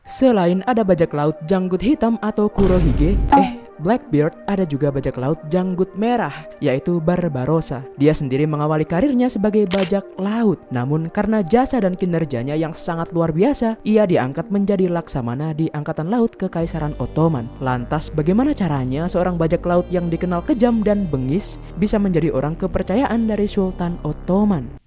Selain ada bajak laut janggut hitam atau Kurohige, Blackbeard, ada juga bajak laut janggut merah, yaitu Barbarossa. Dia sendiri mengawali karirnya sebagai bajak laut, namun karena jasa dan kinerjanya yang sangat luar biasa, ia diangkat menjadi laksamana di Angkatan Laut Kekaisaran Ottoman. Lantas bagaimana caranya seorang bajak laut yang dikenal kejam dan bengis bisa menjadi orang kepercayaan dari Sultan Ottoman?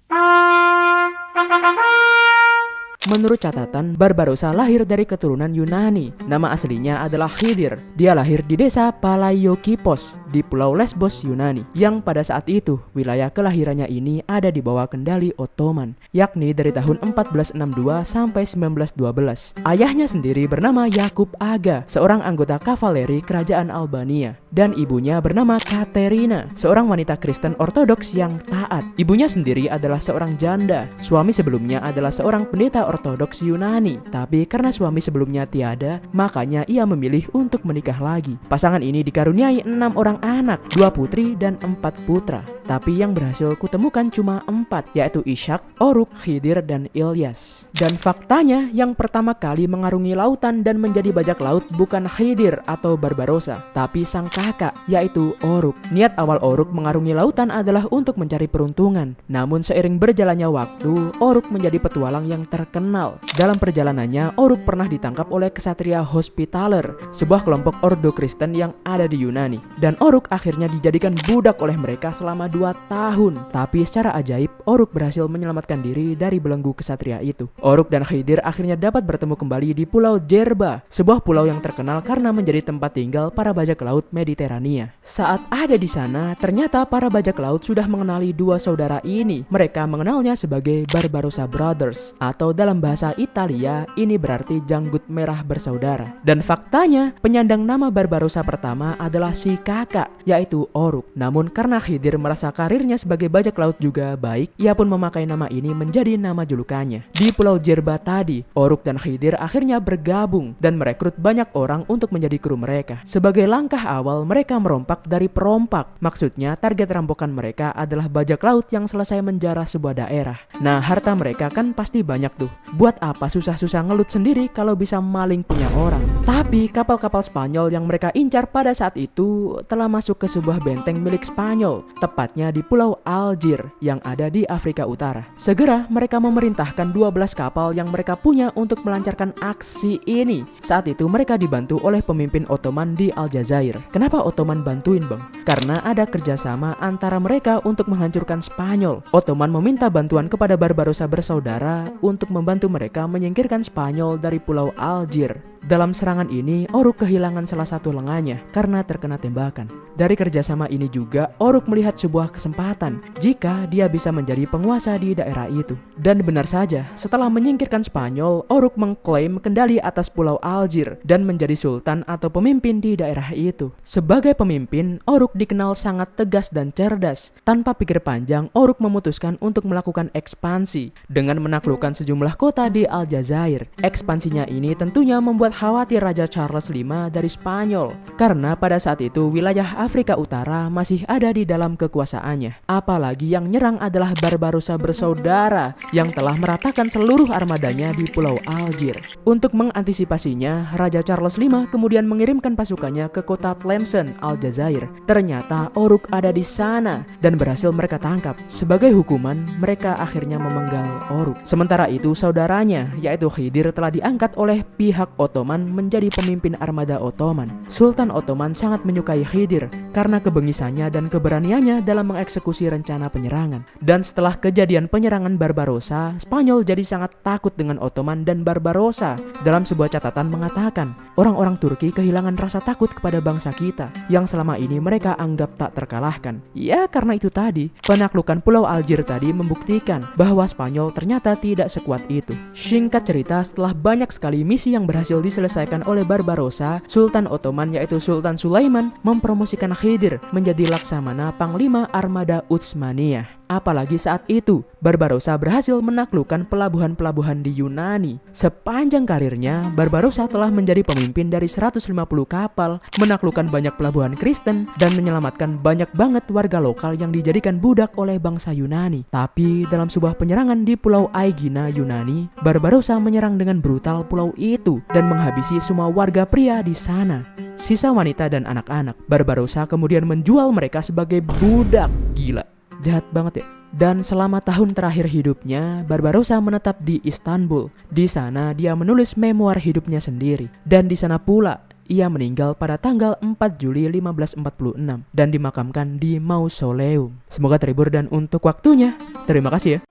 Menurut catatan, Barbarossa lahir dari keturunan Yunani. Nama aslinya adalah Khidir. Dia lahir di desa Palaiokipos di Pulau Lesbos, Yunani, yang pada saat itu wilayah kelahirannya ini ada di bawah kendali Ottoman, yakni dari tahun 1462 sampai 1912. Ayahnya sendiri bernama Yakub Aga, seorang anggota kavaleri kerajaan Albania, dan ibunya bernama Katerina, seorang wanita Kristen Ortodoks yang taat. Ibunya sendiri adalah seorang janda. Suami sebelumnya adalah seorang pendeta Ortodoks Yunani, tapi karena suami sebelumnya tiada, makanya ia memilih untuk menikah lagi. Pasangan ini dikaruniai 6 orang anak, 2 putri dan 4 putra. Tapi yang berhasil kutemukan cuma 4, yaitu Ishak, Oruk, Khidir, dan Ilyas. Dan faktanya, yang pertama kali mengarungi lautan dan menjadi bajak laut bukan Khidir atau Barbarossa, tapi sang kakak, yaitu Oruk. Niat awal Oruk mengarungi lautan adalah untuk mencari peruntungan. Namun seiring berjalannya waktu, Oruk menjadi petualang yang terkenal. Dalam perjalanannya, Oruk pernah ditangkap oleh kesatria Hospitaller, sebuah kelompok ordo Kristen yang ada di Yunani. Dan Oruk akhirnya dijadikan budak oleh mereka selama 2 tahun. Tapi secara ajaib, Oruk berhasil menyelamatkan diri dari belenggu kesatria itu. Oruk dan Khidir akhirnya dapat bertemu kembali di Pulau Jerba, sebuah pulau yang terkenal karena menjadi tempat tinggal para bajak laut Mediterania. Saat ada di sana, ternyata para bajak laut sudah mengenali dua saudara ini. Mereka mengenalnya sebagai Barbarossa Brothers, atau dalam bahasa Italia ini berarti janggut merah bersaudara. Dan faktanya, penyandang nama Barbarossa pertama adalah si kakak, yaitu Oruk. Namun karena Khidir merasa karirnya sebagai bajak laut juga baik, ia pun memakai nama ini menjadi nama julukannya. Di Pulau Jerba tadi, Oruk dan Khidir akhirnya bergabung dan merekrut banyak orang untuk menjadi kru mereka. Sebagai langkah awal, mereka merompak dari perompak. Maksudnya, target rampokan mereka adalah bajak laut yang selesai menjarah sebuah daerah. Nah, harta mereka kan pasti banyak tuh. Buat apa susah-susah ngelut sendiri kalau bisa maling punya orang? Tapi kapal-kapal Spanyol yang mereka incar pada saat itu telah masuk ke sebuah benteng milik Spanyol, tepatnya di Pulau Algier yang ada di Afrika Utara. Segera mereka memerintahkan 12 kapal yang mereka punya untuk melancarkan aksi ini. Saat itu mereka dibantu oleh pemimpin Ottoman di Aljazair. Kenapa Ottoman bantuin, Bang? Karena ada kerjasama antara mereka untuk menghancurkan Spanyol. Ottoman meminta bantuan kepada Barbarossa bersaudara untuk membantu mereka menyingkirkan Spanyol dari Pulau Algier. Dalam serangan ini, Oruk kehilangan salah satu lengannya karena terkena tembakan. Dari kerjasama ini juga, Oruk melihat sebuah kesempatan jika dia bisa menjadi penguasa di daerah itu. Dan benar saja, setelah menyingkirkan Spanyol, Oruk mengklaim kendali atas Pulau Algier dan menjadi sultan atau pemimpin di daerah itu. Sebagai pemimpin, Oruk dikenal sangat tegas dan cerdas. Tanpa pikir panjang, Oruk memutuskan untuk melakukan ekspansi dengan menaklukkan sejumlah kota di Aljazair. Ekspansinya ini tentunya membuat khawatir Raja Charles V dari Spanyol, karena pada saat itu wilayah Afrika Utara masih ada di dalam kekuasaannya. Apalagi yang nyerang adalah Barbarossa bersaudara yang telah meratakan seluruh armadanya di Pulau Algier. Untuk mengantisipasinya, Raja Charles V kemudian mengirimkan pasukannya ke kota Tlemcen, Aljazair. Ternyata Oruk ada di sana dan berhasil mereka tangkap. Sebagai hukuman, mereka akhirnya memenggal Oruk. Sementara itu, saudaranya yaitu Khidir telah diangkat oleh pihak Ottoman menjadi pemimpin armada Ottoman. Sultan Ottoman sangat menyukai Khidir karena kebengisannya dan keberaniannya dalam mengeksekusi rencana penyerangan. Dan setelah kejadian penyerangan Barbarossa, Spanyol jadi sangat takut dengan Ottoman dan Barbarossa. Dalam sebuah catatan mengatakan, orang-orang Turki kehilangan rasa takut kepada bangsa kita yang selama ini mereka anggap tak terkalahkan. Ya, karena itu tadi, penaklukan Pulau Algier tadi membuktikan bahwa Spanyol ternyata tidak sekuat itu. Singkat cerita, setelah banyak sekali misi yang berhasil diselesaikan oleh Barbarossa, Sultan Ottoman yaitu Sultan Sulaiman mempromosikan Khidir menjadi laksamana Panglima Armada Utsmaniyah. Apalagi saat itu, Barbarossa berhasil menaklukkan pelabuhan-pelabuhan di Yunani. Sepanjang karirnya, Barbarossa telah menjadi pemimpin dari 150 kapal, menaklukkan banyak pelabuhan Kristen, dan menyelamatkan banyak banget warga lokal yang dijadikan budak oleh bangsa Yunani. Tapi dalam sebuah penyerangan di Pulau Aegina, Yunani, Barbarossa menyerang dengan brutal pulau itu dan menghabisi semua warga pria di sana. Sisa wanita dan anak-anak, Barbarossa kemudian menjual mereka sebagai budak. Gila. Jahat banget ya. Dan selama tahun terakhir hidupnya, Barbarossa menetap di Istanbul. Di sana dia menulis memoir hidupnya sendiri. Dan di sana pula ia meninggal pada tanggal 4 Juli 1546 dan dimakamkan di mausoleum. Semoga terhibur dan untuk waktunya. Terima kasih ya.